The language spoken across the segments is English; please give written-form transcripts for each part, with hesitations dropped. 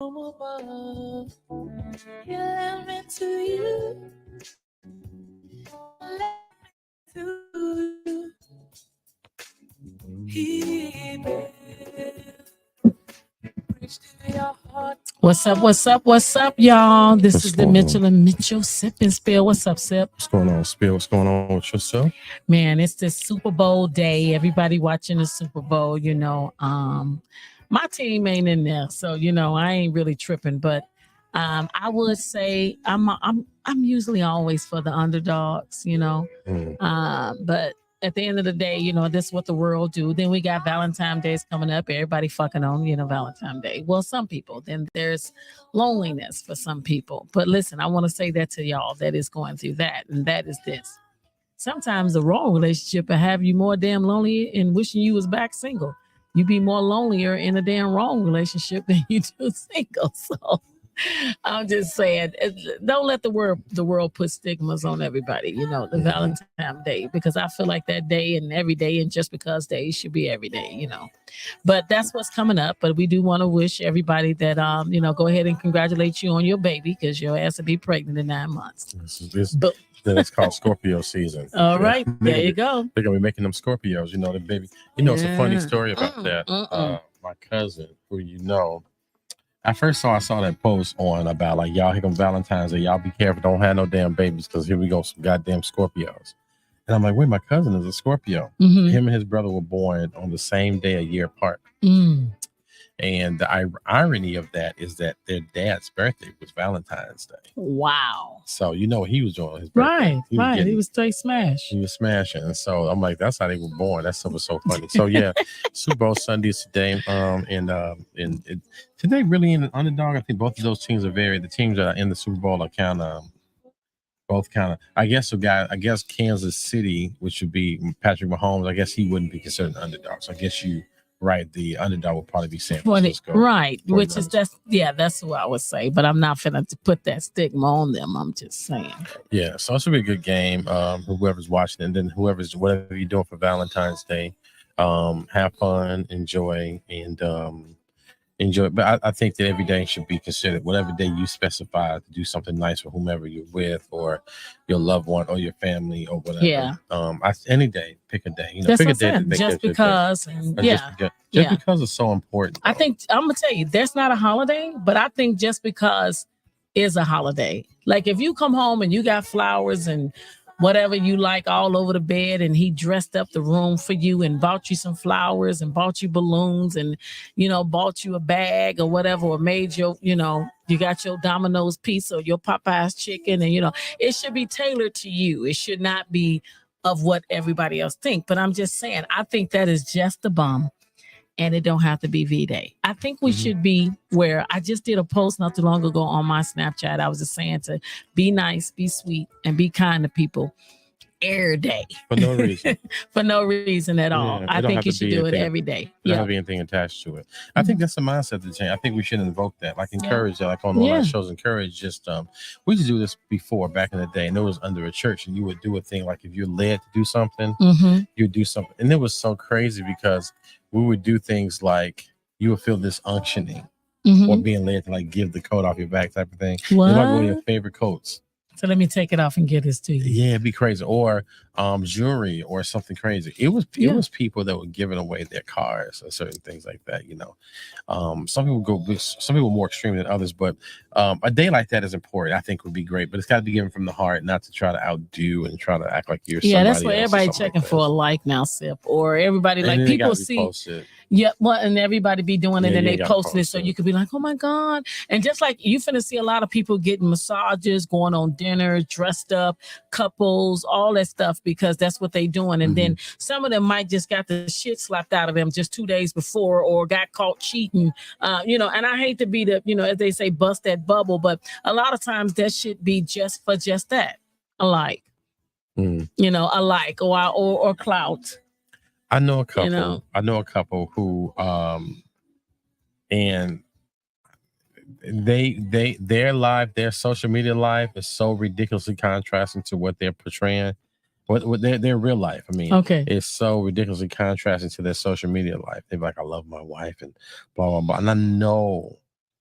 above. You let me to you. Let me to you. He will reach to your heart. What's up? What's up? What's up, y'all? This What's is the going on? Mitchell and Mitchell Sip and Spill. What's up, Sip? What's going on, Spill? What's going on with yourself? Man, it's the Super Bowl day. Everybody watching the Super Bowl, my team ain't in there, so I ain't really tripping. But I would say I'm usually always for the underdogs, but at the end of the day, this is what the world do. Then we got Valentine's Days coming up. Everybody fucking on, Valentine's Day. Well, some people. Then there's loneliness for some people. But listen, I want to say that to y'all that is going through that, and that is this. Sometimes the wrong relationship will have you more damn lonely and wishing you was back single. You be more lonelier in a damn wrong relationship than you do single. So I'm just saying, don't let the world put stigmas on everybody, the Valentine's Day, because I feel like that day and every day and just because day should be every day, But that's what's coming up. But we do want to wish everybody that, go ahead and congratulate you on your baby, because your ass will be pregnant in 9 months. Then it's called Scorpio season. All right, there you go. They're gonna be making them Scorpios, the baby. It's a funny story about that. My cousin, who I saw that post on about like, y'all, here come Valentine's Day, y'all be careful, don't have no damn babies, because here we go, some goddamn Scorpios. And I'm like, wait, my cousin is a Scorpio. Him and his brother were born on the same day, a year apart. And the irony of that is that their dad's birthday was Valentine's Day. Wow. So he was doing his birthday. Right. He was straight smash. He was smashing. And so I'm like, that's how they were born. That stuff was so funny. So yeah, Super Bowl Sunday is today. Today really in the underdog. I think both of those teams are the teams that are in the Super Bowl are both I guess Kansas City, which would be Patrick Mahomes, I guess he wouldn't be considered an underdog. So I guess right, the underdog would probably be San Francisco. Right, which is that's what I would say. But I'm not finna to put that stigma on them. I'm just saying. Yeah, so it's gonna be a good game. Whoever's watching, and then whatever you're doing for Valentine's Day, have fun, enjoy. But I think that every day should be considered. Whatever day you specify to do something nice for whomever you're with, or your loved one, or your family, or whatever. Yeah. Any day, pick a day. That's pick a day. Just because, just because it's so important. Though. I think I'm gonna tell you, there's not a holiday, but I think just because is a holiday. Like if you come home and you got flowers and whatever you like all over the bed, and he dressed up the room for you and bought you some flowers and bought you balloons and, bought you a bag or whatever, or made your, you got your Domino's pizza or your Popeye's chicken, and, it should be tailored to you. It should not be of what everybody else think. But I'm just saying, I think that is just the bomb. And it don't have to be V-Day. I think we should be where I just did a post not too long ago on my Snapchat. I was just saying to be nice, be sweet, and be kind to people every day. For no reason. For no reason at all. I think you should do it every day. There don't have to be anything attached to it. I think that's a mindset to change. I think we should invoke that, like encourage that, like on all our shows, encourage just we used to do this before back in the day, and it was under a church, and you would do a thing like if you're led to do something, you'd do something. And it was so crazy because we would do things like you would feel this unctioning or being led to like give the coat off your back type of thing. What? It might be one of your favorite coats. So let me take it off and get this to you. Yeah, it'd be crazy. Or jewelry or something crazy. It was people that were giving away their cars or certain things like that, Some people more extreme than others, but a day like that is important. I think would be great, but it's got to be given from the heart, not to try to outdo and try to act like you're somebody that's what else everybody checking for a like now, Sip. Or everybody like people see posted. Yeah, well, and everybody be doing it, and they posting it, so you could be like, oh my God. And just like you finna see a lot of people getting massages, going on dinner, dressed up, couples, all that stuff, because that's what they doing. And then some of them might just got the shit slapped out of them just 2 days before, or got caught cheating, and I hate to be the, as they say, bust that bubble, but a lot of times that should be just for just that, alike, alike or clout. I know a couple. I know a couple who, and their life, their social media life is so ridiculously contrasting to what they're portraying, what their real life. I mean, it's so ridiculously contrasting to their social media life. They're like, I love my wife and blah blah blah. And I know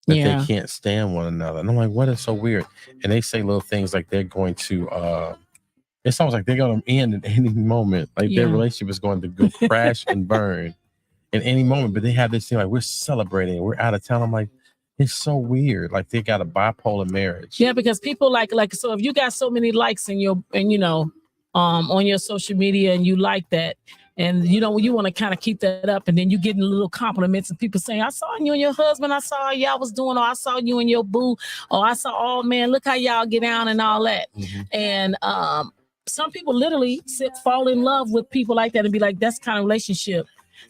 that they can't stand one another. And I'm like, what is so weird? And they say little things like they're going to it's almost like they're going to end at any moment. Like their relationship is going to go crash and burn in any moment. But they have this thing like, we're celebrating, we're out of town. I'm like, it's so weird. Like they got a bipolar marriage. Yeah, because people like so if you got so many likes in your on your social media and you like that, and you want to kind of keep that up, and then you getting little compliments and people saying, I saw you and your husband, I saw y'all was doing, or I saw you and your boo, or I saw, oh man, look how y'all get down and all that. And some people literally fall in love with people like that and be like, that's the kind of relationship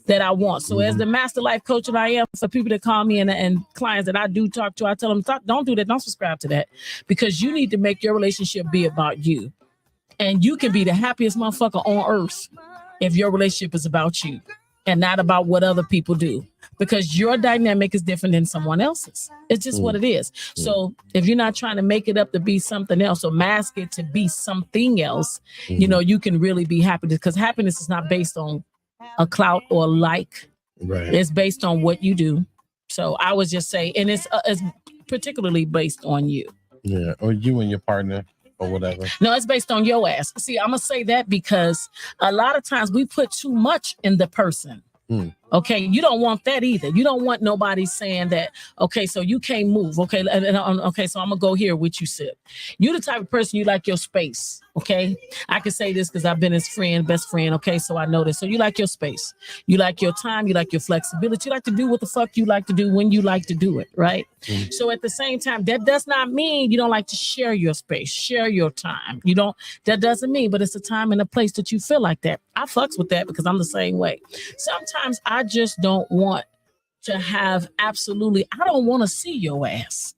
that I want. So as the master life coach that I am, for people that call me and clients that I do talk to, I tell them, don't do that. Don't subscribe to that, because you need to make your relationship be about you. And you can be the happiest motherfucker on earth if your relationship is about you and not about what other people do, because your dynamic is different than someone else's. It's just what it is. So if you're not trying to make it up to be something else or mask it to be something else, you can really be happy, because happiness is not based on a clout or a like. Right. It's based on what you do. So I would just say, and it's particularly based on you. Yeah, or you and your partner or whatever. No, it's based on your ass. See, I'm going to say that because a lot of times we put too much in the person. Okay, you don't want that either. You don't want nobody saying that, okay, so you can't move. Okay, okay, so I'm going to go here with you, Sip. You the type of person, you like your space. Okay, I can say this because I've been his best friend. Okay, so I know this. So you like your space. You like your time. You like your flexibility. You like to do what the fuck you like to do when you like to do it, right? So at the same time, that does not mean you don't like to share your space, share your time. That doesn't mean, but it's a time and a place that you feel like that. I fucks with that because I'm the same way. Sometimes I just don't want to have I don't want to see your ass.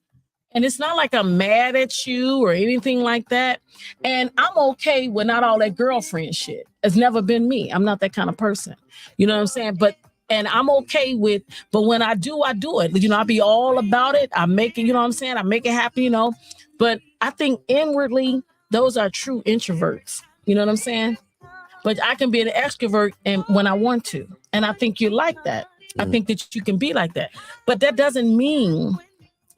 And it's not like I'm mad at you or anything like that. And I'm okay with not all that girlfriend shit. It's never been me. I'm not that kind of person. You know what I'm saying? And I'm okay with, but when I do it. I be all about it. I make it, you know what I'm saying? I make it happen, But I think inwardly, those are true introverts. You know what I'm saying? But I can be an extrovert and when I want to. And I think you like that. I think that you can be like that. But that doesn't mean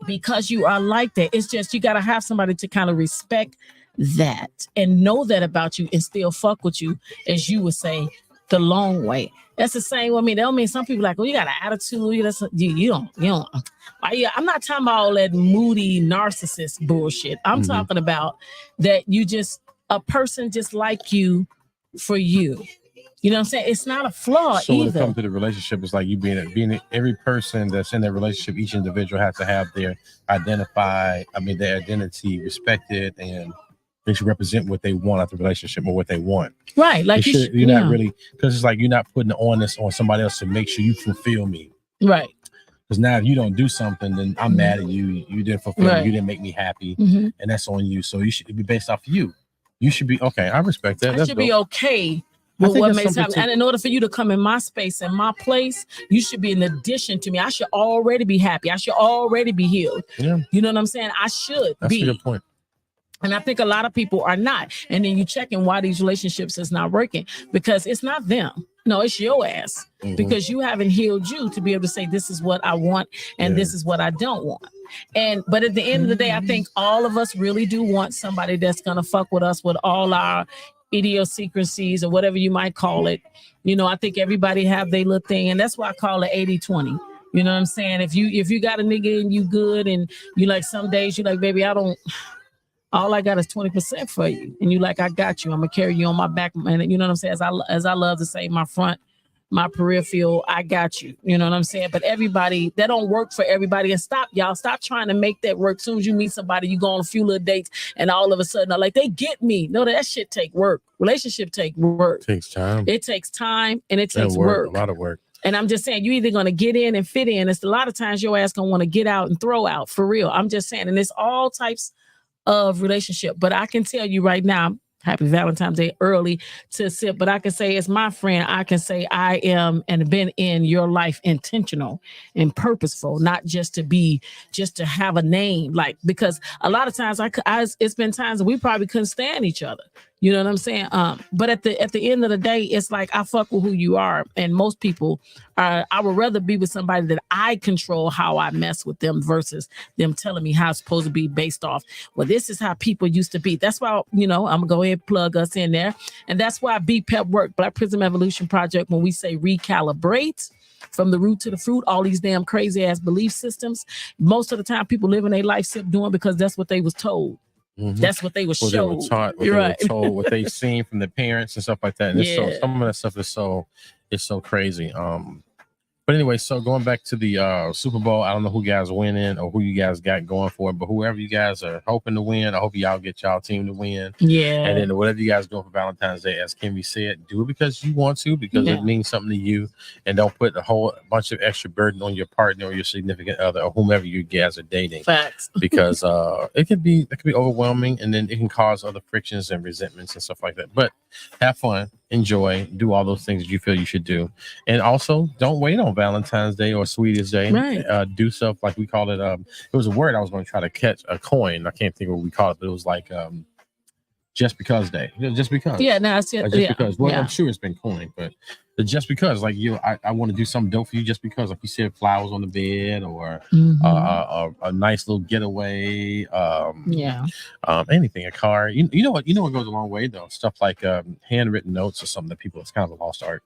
because you are like that. It's just you got to have somebody to kind of respect that and know that about you and still fuck with you, as you would say, the long way. That's the same with me. That don't mean some people like, you got an attitude. You don't. I'm not talking about all that moody narcissist bullshit. I'm talking about that a person just like you for you. You know what I'm saying? It's not a flaw so either. When it comes to the relationship, it's like you being every person that's in that relationship, each individual has to have their identity respected, and they should represent what they want out of the relationship or what they want. Right. Like you're not really, because it's like you're not putting the onus on somebody else to make sure you fulfill me. Right. Because now if you don't do something, then I'm mad at you. You didn't fulfill me. You didn't make me happy. And that's on you. So you should be based off of you. You should be, okay, I respect that. I should be okay with what makes happen. And in order for you to come in my space and my place, you should be in addition to me. I should already be happy. I should already be healed. Yeah. You know what I'm saying? I should That's be. a good point. And I think a lot of people are not. And then you checking why these relationships is not working, because it's not them. No, it's your ass, because you haven't healed you to be able to say, this is what I want and this is what I don't want. But at the end of the day, I think all of us really do want somebody that's going to fuck with us with all our idiosyncrasies or whatever you might call it. I think everybody have their little thing. And that's why I call it 80-20. You know what I'm saying? If you got a nigga and you good and you like some days you like, baby, all I got is 20% for you. And you like, I got you. I'm going to carry you on my back. And you know what I'm saying? As I love to say, my peripheral, I got you. You know what I'm saying? But everybody, that don't work for everybody. And stop trying to make that work. As soon as you meet somebody, you go on a few little dates and all of a sudden, like, they get me. No, that shit take work. Relationship take work. It takes time. It takes time and it takes work. A lot of work. And I'm just saying, you're either going to get in and fit in. It's a lot of times your ass going to want to get out and throw out, for real. I'm just saying. And it's all types of relationship. But I can tell you right now, happy Valentine's Day early to Sip, but I can say as my friend, I can say I am and been in your life intentional and purposeful, not just to have a name, like, because a lot of times it's been times that we probably couldn't stand each other. You know what I'm saying? But at the end of the day, it's like I fuck with who you are, and most people I would rather be with somebody that I control how I mess with them versus them telling me how it's supposed to be based off. Well, this is how people used to be. That's why I'm gonna go ahead and plug us in there, and that's why BPEP work, Black Prism Evolution Project. When we say recalibrate. From the root to the fruit, all these damn crazy ass belief systems. Most of the time, people living their life doing because that's what they was told. Mm-hmm. That's what they were showed. They were taught, what they were told, what they've seen from their parents and stuff like that. And some of that stuff is so crazy. But anyway, so going back to the Super Bowl, I don't know who guys winning or who you guys got going for it, but whoever you guys are hoping to win, I hope y'all get y'all team to win. Yeah. And then whatever you guys doing for Valentine's Day, as Kimmy said, do it because you want to, because it means something to you, and don't put a whole bunch of extra burden on your partner or your significant other or whomever you guys are dating. Facts. Because it can be overwhelming, and then it can cause other frictions and resentments and stuff like that. But have fun, enjoy, do all those things that you feel you should do, and also don't wait on Valentine's Day or Sweetest Day. Right. Do stuff like we call it. It was a word I was going to try to catch, a coin. I can't think of what we call it, but it was like just because day. Just because. Yeah, no, it's just because. Well, I'm sure it's been coined, but the just because, like I want to do something dope for you just because, like you said, flowers on the bed or a nice little getaway. Anything, a car. You know what goes a long way though. Stuff like handwritten notes or something that people, it's kind of a lost art.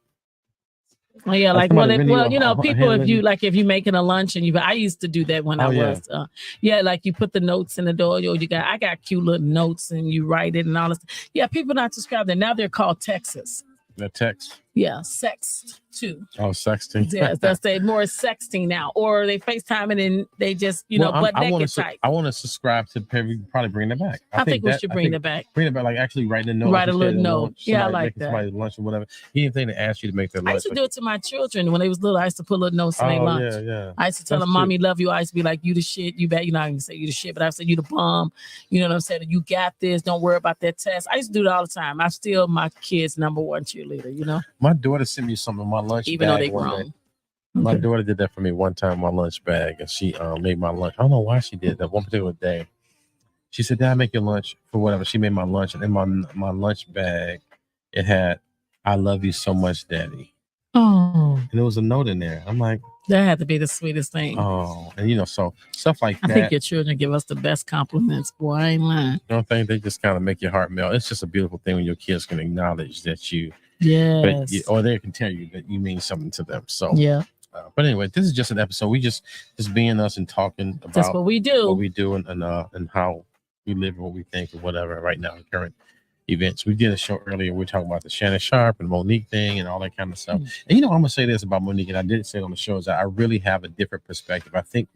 Oh yeah, like people, if you making a lunch and I used to do that when I was like you put the notes in the door, I got cute little notes and you write it and all this. Yeah, people not described that now. They're called texts. The text. Yeah, sext too. Oh, sexting. Yes, that's more sexting now, or they FaceTime and then they just butt naked type. I want to subscribe to probably bring it back. I think we should bring it back. Bring it back, like actually writing a note. Write a little note. Yeah, I like that. Somebody's lunch or whatever. Anything to ask you to make their lunch. I used to do it to my children when they was little. I used to put little notes in their lunch. Yeah. I used to tell them, "Mommy, love you." I used to be like, "You the shit. You bet." You're not gonna say you the shit, but I said you the bomb. You know what I'm saying? You got this. Don't worry about that test. I used to do it all the time. I'm still my kids' number one cheerleader. My daughter sent me something in my lunch even bag though they grown. My daughter did that for me one time in my lunch bag, and she made my lunch. I don't know why she did that. One particular day, she said, "Dad, make your lunch for whatever." She made my lunch, and in my lunch bag, it had, "I love you so much, Daddy." Oh, and there was a note in there. I'm like, that had to be the sweetest thing. Oh, and so stuff like that. I think your children give us the best compliments, boy. I ain't lying. You don't think they just kind of make your heart melt? It's just a beautiful thing when your kids can acknowledge that you. Yes. Or they can tell you that you mean something to them. So yeah. But anyway, this is just an episode. We just being us and talking about that's what we do. What we do and how we live and what we think and whatever right now in current events. We did a show earlier. We were talking about the Shannon Sharp and Monique thing and all that kind of stuff. And I'm gonna say this about Monique, and I did say it on the show, is that I really have a different perspective. I think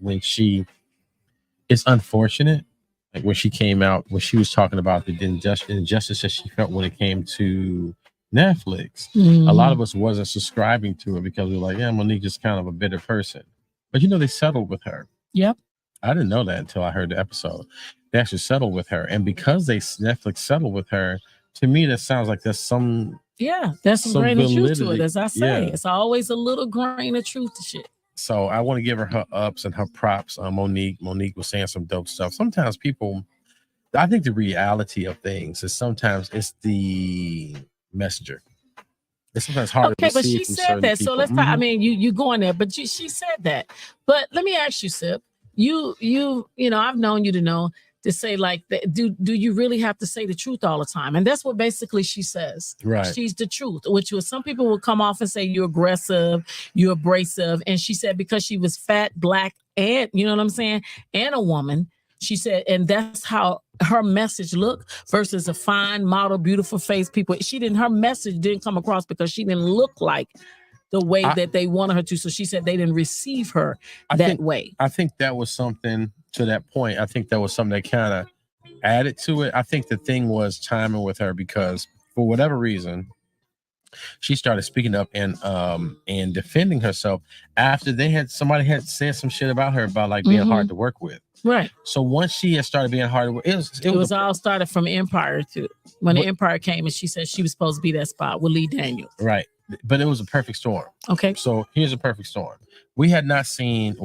it's unfortunate, like when she came out, when she was talking about the injustice that she felt when it came to Netflix. A lot of us wasn't subscribing to it because we were like, yeah, Monique is kind of a bitter person. But they settled with her. Yep. I didn't know that until I heard the episode. They actually settled with her. And because Netflix settled with her, to me, that sounds like there's some there's some grain of truth to it. As I say, it's always a little grain of truth to shit. So I want to give her ups and her props. Monique was saying some dope stuff. Sometimes I think the reality of things is sometimes it's the messenger. It's sometimes hard to receive. Okay, but she said that. So let's talk. I mean, you going there, but she said that. But let me ask you, Sip. I've known you to say like that. Do you really have to say the truth all the time? And that's what basically she says. Right. She's the truth, which was some people will come off and say you're aggressive, you're abrasive. And she said because she was fat, black, and you know what I'm saying, and a woman. She said, and that's how her message looked versus a fine model, beautiful face people. Her message didn't come across because she didn't look like the way that they wanted her to. So she said they didn't receive her that way. I think that was something to that point. I think that was something that kind of added to it. I think the thing was timing with her because for whatever reason, she started speaking up and defending herself after somebody had said some shit about her about like being hard to work with. Right. So once she had started being hard to work, it was all started from Empire when the Empire came and she said she was supposed to be that spot with Lee Daniels. Right. But it was a perfect storm. Okay. So here's a perfect storm. We had not seen,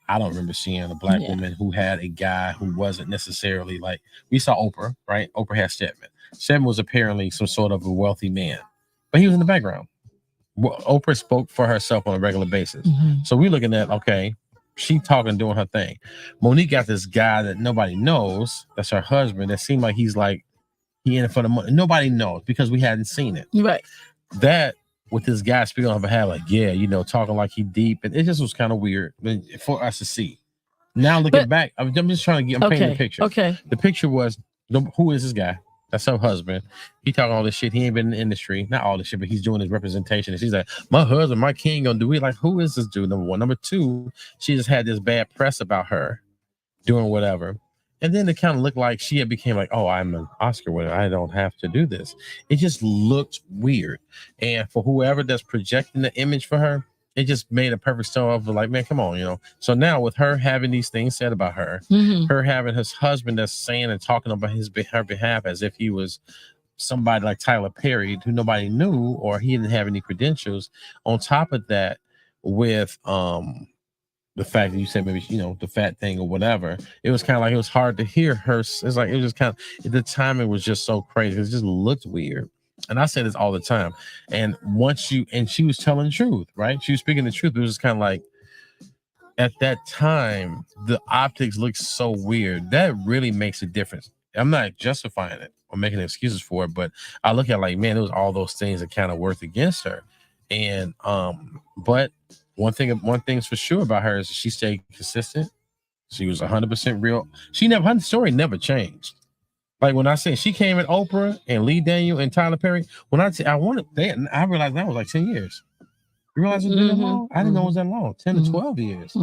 I don't remember seeing a black woman who had a guy who wasn't necessarily like, we saw Oprah, right? Oprah had Stedman. Seven was apparently some sort of a wealthy man, but he was in the background. Well, Oprah spoke for herself on a regular basis. So we're looking at, okay, she talking, doing her thing. Monique got this guy that nobody knows. That's her husband. That seemed like he's like, he in it for the money. Nobody knows because we hadn't seen it. Right. That with this guy speaking on her behalf, like, yeah, you know, talking like he deep. And it just was kind of weird for us to see. Now looking back, I'm just trying to get, I'm painting the picture. Okay. The picture was, who is this guy? That's her husband. He talking all this shit. He ain't been in the industry. Not all this shit, but he's doing his representation. And she's like, my husband, my king gonna do it. Like, who is this dude? Number one. Number two, she just had this bad press about her doing whatever. And then it kind of looked like she had became like, oh, I'm an Oscar winner. I don't have to do this. It just looked weird. And for whoever that's projecting the image for her, it just made a perfect story of like, man, come on, you know. So now with her having these things said about her, her having his husband that's saying and talking about her behalf as if he was somebody like Tyler Perry who nobody knew or he didn't have any credentials. On top of that, with the fact that you said maybe, you know, the fat thing or whatever, it was kind of like it was hard to hear her. It's like it was just kind of, the timing was just so crazy. It just looked weird. And I say this all the time. And she was telling the truth, right? She was speaking the truth. It was just kind of like, at that time, the optics looked so weird. That really makes a difference. I'm not justifying it or making excuses for it, but I look at like, man, it was all those things that kind of worked against her. And but one thing's for sure about her is she stayed consistent. She was 100% real. Her story never changed. Like when I say she came at Oprah and Lee Daniel and Tyler Perry, when I realized that was like 10 years. You realize it's been that long? I didn't know it was that long. 10 to 12 years.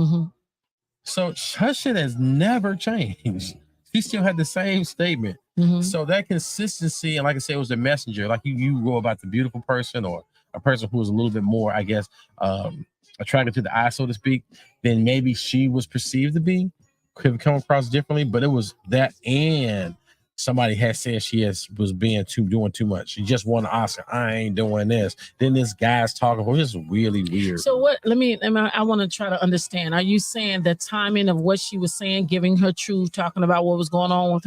So her shit has never changed. She still had the same statement. So that consistency, and like I said, it was a messenger. Like you go about the beautiful person or a person who was a little bit more, I guess, attracted to the eye, so to speak, than maybe she was perceived to be. Could have come across differently, but it was that, and somebody had said was doing too much. She just won an Oscar. I ain't doing this. Then this guy's talking. It was just really weird. So what? I want to try to understand. Are you saying the timing of what she was saying, giving her truth, talking about what was going on with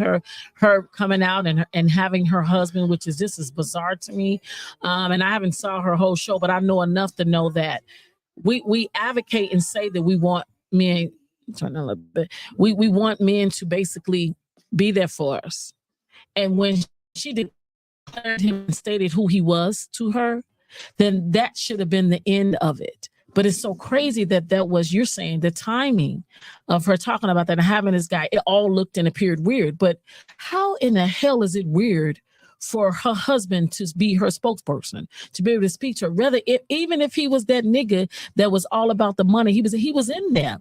her coming out and having her husband, this is bizarre to me. And I haven't saw her whole show, but I know enough to know that we advocate and say that we want men. Turn a little bit. We want men to basically be there for us. And when she declared him and stated who he was to her, then that should have been the end of it. But it's so crazy that was, you're saying, the timing of her talking about that and having this guy, it all looked and appeared weird. But how in the hell is it weird for her husband to be her spokesperson, to be able to speak to her? Even if he was that nigga that was all about the money, he was in there.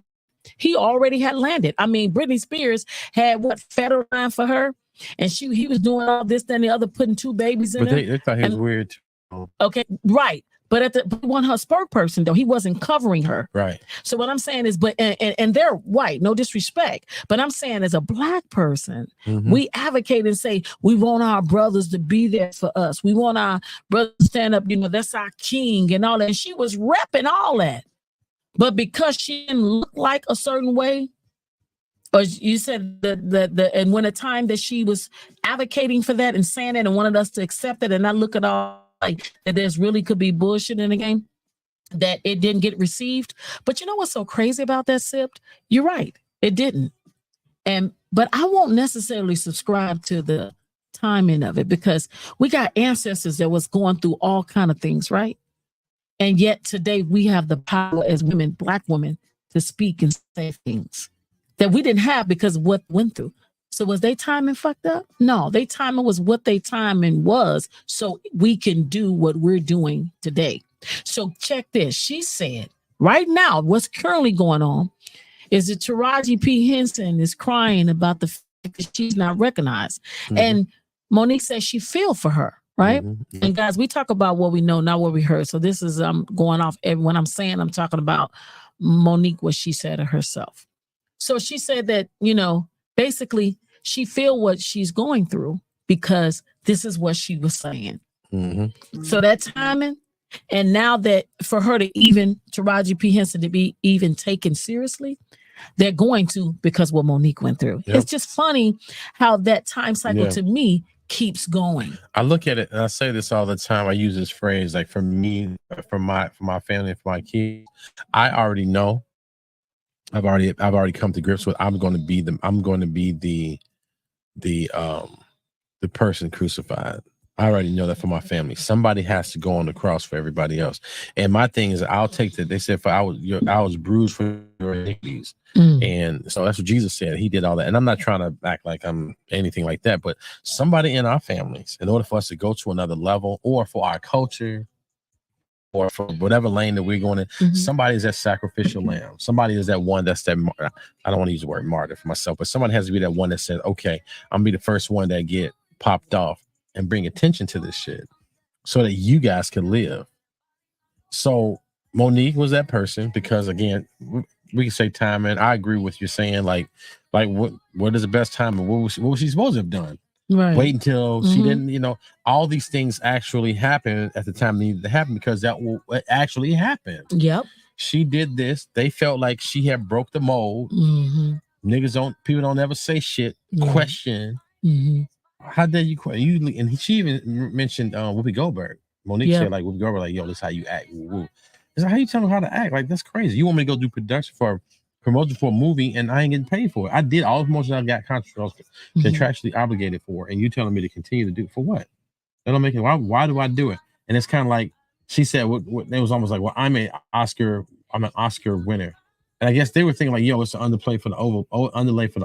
He already had landed. I mean, Britney Spears had federal line for her, and he was doing all this, then the other, putting 2 babies in her. But they thought he was weird too. Okay, right. But he wasn't her spokesperson, though. He wasn't covering her. Right. So what I'm saying is, and they're white, no disrespect, but I'm saying as a Black person, we advocate and say, we want our brothers to be there for us. We want our brothers to stand up, that's our king and all that. And she was repping all that. But because she didn't look like a certain way, or you said and when a time that she was advocating for that and saying it and wanted us to accept it and not look at all like that there's really could be bullshit in the game, that it didn't get received. But you know what's so crazy about that, Sip? You're right. It didn't. But I won't necessarily subscribe to the timing of it because we got ancestors that was going through all kind of things, right? And yet today we have the power as women, Black women, to speak and say things that we didn't have because of what went through. So was they timing fucked up? No, they timing was what they timing was so we can do what we're doing today. So check this. She said right now, what's currently going on is that Taraji P. Henson is crying about the fact that she's not recognized. And Monique says she feel for her. Right. And guys, we talk about what we know, not what we heard. So this is going off. When I'm saying, I'm talking about Monique, what she said to herself. So she said that, basically she feel what she's going through because this is what she was saying. So that timing. And now that for her to Taraji P. Henson to be even taken seriously, they're going to, because what Monique went through. It's just funny how that time cycle to me keeps going. I look at it and I say this all the time. I use this phrase like for me, for my family, for my kids. I already know. I've already come to grips with. I'm going to be the um the person crucified. I already know that for my family. Somebody has to go on the cross for everybody else. And my thing is, I'll take that. They said, I was bruised for your iniquities. And so that's what Jesus said. He did all that. And I'm not trying to act like I'm anything like that, but somebody in our families, in order for us to go to another level or for our culture, or for whatever lane that we're going in, somebody is that sacrificial lamb. Somebody is that one that's that. I don't want to use the word martyr for myself, but somebody has to be that one that said, "Okay, I'm gonna be the first one that get popped off and bring attention to this shit, so that you guys can live." So Monique was that person because again, we can say time, and I agree with you saying like what is the best time and what was she supposed to have done? Right. Wait until she didn't, all these things actually happened at the time they needed to happen because that will actually happen. Yep. She did this. They felt like she had broke the mold. People don't ever say shit. Question. How dare you question? And she even mentioned Whoopi Goldberg. Monique said like Whoopi Goldberg, like, yo, this is how you act. Woo. It's like, how you tell them how to act? Like, that's crazy. You want me to go do promotion for a movie and I ain't getting paid for it. I did all the promotions I got contractually obligated for, and you telling me to continue to do for what? That don't make it. Why do I do it? And it's kind of like she said. What it was almost like, well, I'm an Oscar winner, and I guess they were thinking like, yo, it's an underlay for the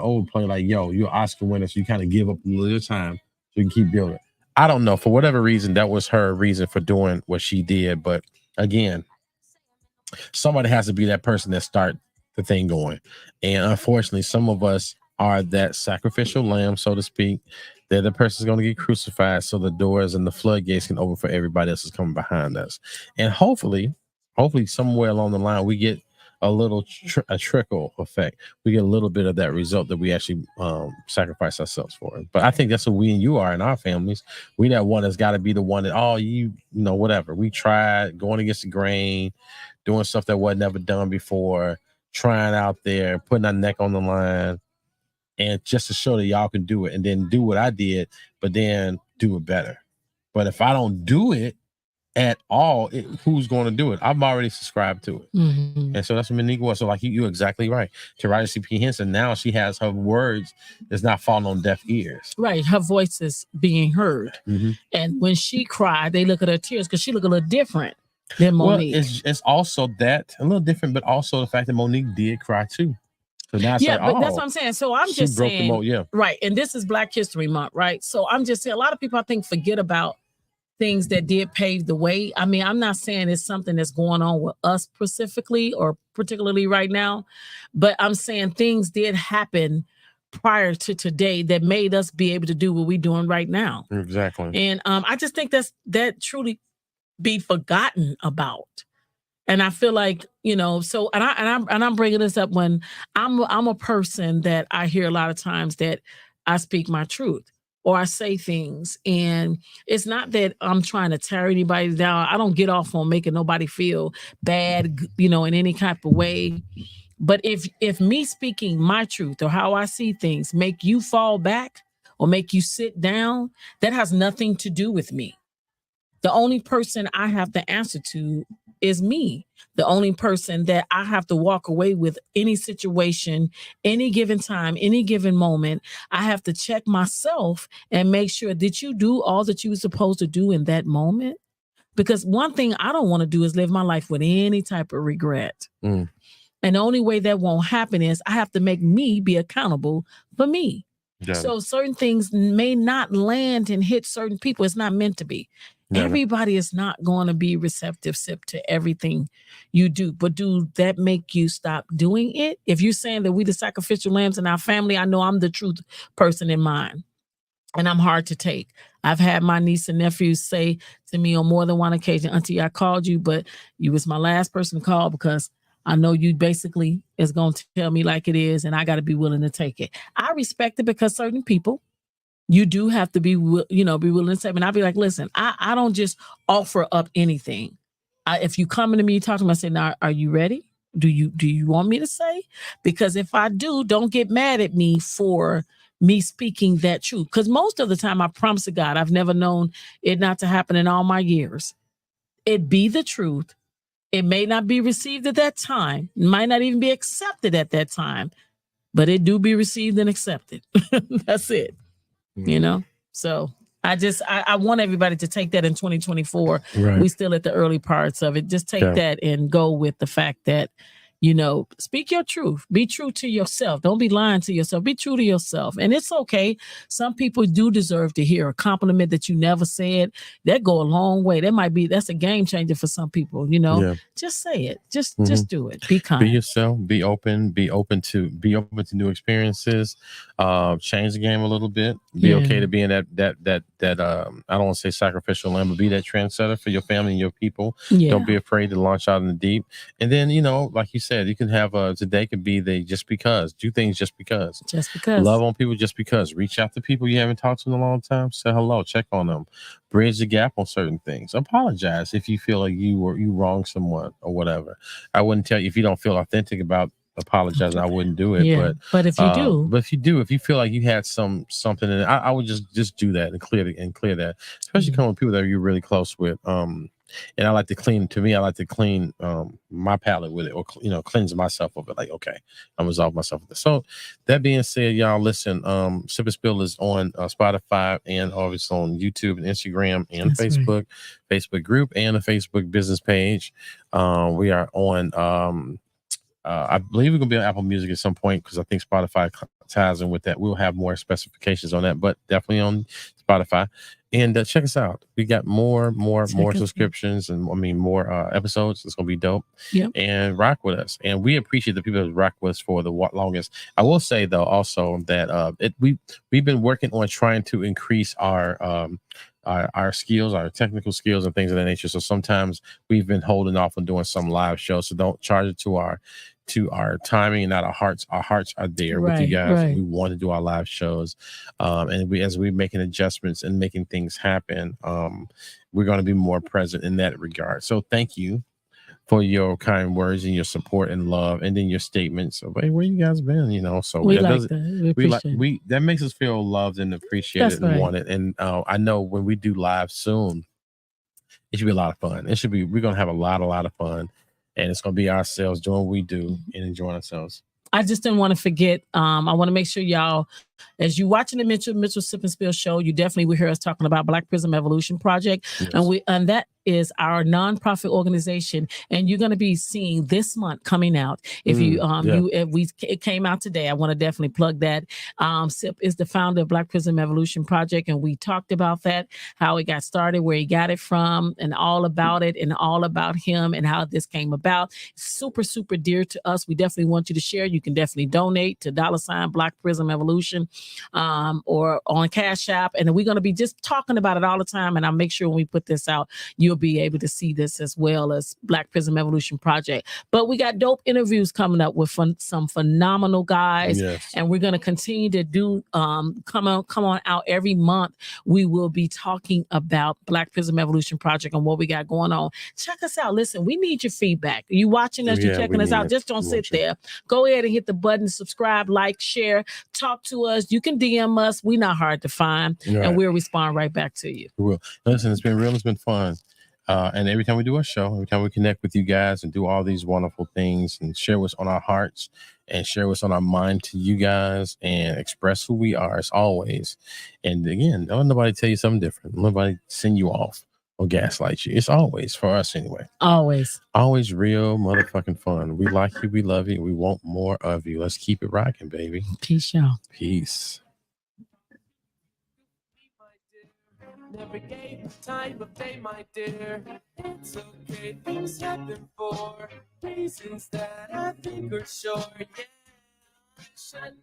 overplay. Like, yo, you're an Oscar winner, so you kind of give up a little time so you can keep building. I don't know, for whatever reason, that was her reason for doing what she did. But again, somebody has to be that person that start the thing going. And unfortunately, some of us are that sacrificial lamb, so to speak. They're the person's going to get crucified so the doors and the floodgates can open for everybody else that's coming behind us. And hopefully somewhere along the line, we get a little a trickle effect. We get a little bit of that result that we actually sacrifice ourselves for. But I think that's what we and you are in our families. We that one that's got to be the one that, whatever. We tried going against the grain, doing stuff that wasn't ever done before, trying out there, putting our neck on the line, and just to show that y'all can do it, and then do what I did, but then do it better. But if I don't do it at all, who's going to do it? I'm already subscribed to it. And so that's what Monique was. So like you're exactly right. Taraji C.P. Henson, now she has her words that's not falling on deaf ears. Right. Her voice is being heard. And when she cried, they look at her tears because she looked a little different than Monique. Well, it's also that a little different, but also the fact that Monique did cry too. So now it's but that's what I'm saying. So I'm just saying, right. And this is Black History Month, right? So I'm just saying, a lot of people I think forget about things that did pave the way. I mean, I'm not saying it's something that's going on with us specifically or particularly right now, but I'm saying things did happen prior to today that made us be able to do what we're doing right now. Exactly. And I just think that truly be forgotten about. And I feel like, so, and I'm bringing this up when I'm a person that I hear a lot of times that I speak my truth or I say things, and it's not that I'm trying to tear anybody down. I don't get off on making nobody feel bad, in any type of way. But if me speaking my truth or how I see things make you fall back or make you sit down, that has nothing to do with me. The only person I have to answer to is me. The only person that I have to walk away with any situation, any given time, any given moment, I have to check myself and make sure, did you do all that you were supposed to do in that moment? Because one thing I don't want to do is live my life with any type of regret. And the only way that won't happen is I have to make me be accountable for me. Yeah. So certain things may not land and hit certain people. It's not meant to be. Yeah. Everybody is not going to be receptive, Sip, to everything you do. But do that make you stop doing it? If you're saying that we the sacrificial lambs in our family, I know I'm the truth person in mine. And I'm hard to take. I've had my niece and nephews say to me on more than one occasion, Auntie, I called you, but you was my last person to call because I know you basically is going to tell me like it is, and I got to be willing to take it. I respect it because certain people, you do have to be willing to say it. And I'll be like, listen, I don't just offer up anything. If you come to me, talk to me, I say, now, are you ready? Do you want me to say? Because if I do, don't get mad at me for me speaking that truth. Because most of the time, I promise to God, I've never known it not to happen in all my years. It be the truth. It may not be received at that time, might not even be accepted at that time, but it do be received and accepted. That's it. You know? So I want everybody to take that in 2024. Right. We still at the early parts of it. Just take that and go with the fact that, you know, speak your truth. Be true to yourself. Don't be lying to yourself. Be true to yourself. And it's okay. Some people do deserve to hear a compliment that you never said. That go a long way. That's a game changer for some people, you know. Just say it. Just do it. Be kind. Be yourself. Be open to new experiences. Change the game a little bit. Be okay to be in that I don't want to say sacrificial lamb, but be that trendsetter for your family and your people. Don't be afraid to launch out in the deep. And then, you know, like you said, you can have today could be the just because. Do things just because. Just because. Love on people just because. Reach out to people you haven't talked to in a long time. Say hello. Check on them. Bridge the gap on certain things. Apologize if you feel like you wronged someone or whatever. I wouldn't tell you if you don't feel authentic about apologizing. I wouldn't do it. But if you do, if you feel like you had something in it, I would just do that and clear that. Especially coming with people that you're really close with. And I like to clean. To me, I like to clean my palate with it, or cleanse myself of it. Like, okay, I'm resolve myself with it. So that being said, y'all listen. Sip&Spill is on Spotify and obviously on YouTube and Instagram and Facebook, Facebook group and a Facebook business page. We are on. I believe we're gonna be on Apple Music at some point because I think Spotify ties in with that. We'll have more specifications on that, but definitely on Spotify. And check us out. We got more subscriptions and more episodes. It's gonna be dope. And rock with us. And we appreciate the people that rock with us for the longest. I will say though also that we've been working on trying to increase our skills, our technical skills and things of that nature. So sometimes we've been holding off on doing some live shows. So don't charge it to our timing and not our hearts. Our hearts are there with you guys. We want to do our live shows. And as we're making adjustments and making things happen, we're going to be more present in that regard. So thank you for your kind words and your support and love, and then your statements of, hey, where you guys been? You know, so we like that. That makes us feel loved and appreciated and wanted. And I know when we do live soon, it should be a lot of fun. We're gonna have a lot of fun, and it's gonna be ourselves doing what we do and enjoying ourselves. I just didn't want to forget. I want to make sure y'all, as you watching the Mitchell Sip&Spill show, you definitely will hear us talking about Black Prism Evolution Project, and that is our nonprofit organization, and you're going to be seeing this month coming out. If it came out today, I want to definitely plug that. Sip is the founder of Black Prism Evolution Project, and we talked about that, how it got started, where he got it from, and all about it, and all about him, and how this came about. Super, super dear to us. We definitely want you to share. You can definitely donate to $ Black Prism Evolution, or on Cash App, and we're going to be just talking about it all the time. And I'll make sure when we put this out, you'll be able to see this as well as Black Prism Evolution Project. But we got dope interviews coming up with some phenomenal guys, and we're going to continue to do come on out every month. We will be talking about Black Prism Evolution Project and what we got going on. Check us out. Listen, we need your feedback. You watching us, you checking us out. Just don't sit there. Go ahead and hit the button, subscribe, like, share, talk to us. You can DM us. We're not hard to find, and we'll respond right back to you. We will. Listen, it's been real. It's been fun. And every time we do a show, every time we connect with you guys and do all these wonderful things and share what's on our hearts and share what's on our mind to you guys and express who we are as always. And again, don't let nobody tell you something different. Don't nobody send you off or gaslight you. It's always, for us anyway, always real motherfucking fun. We like you. We love you. We want more of you. Let's keep it rocking, baby. Peace, y'all. Peace. Never gave time of day, my dear. It's okay, things happen for reasons that I think are sure. Yeah, I do.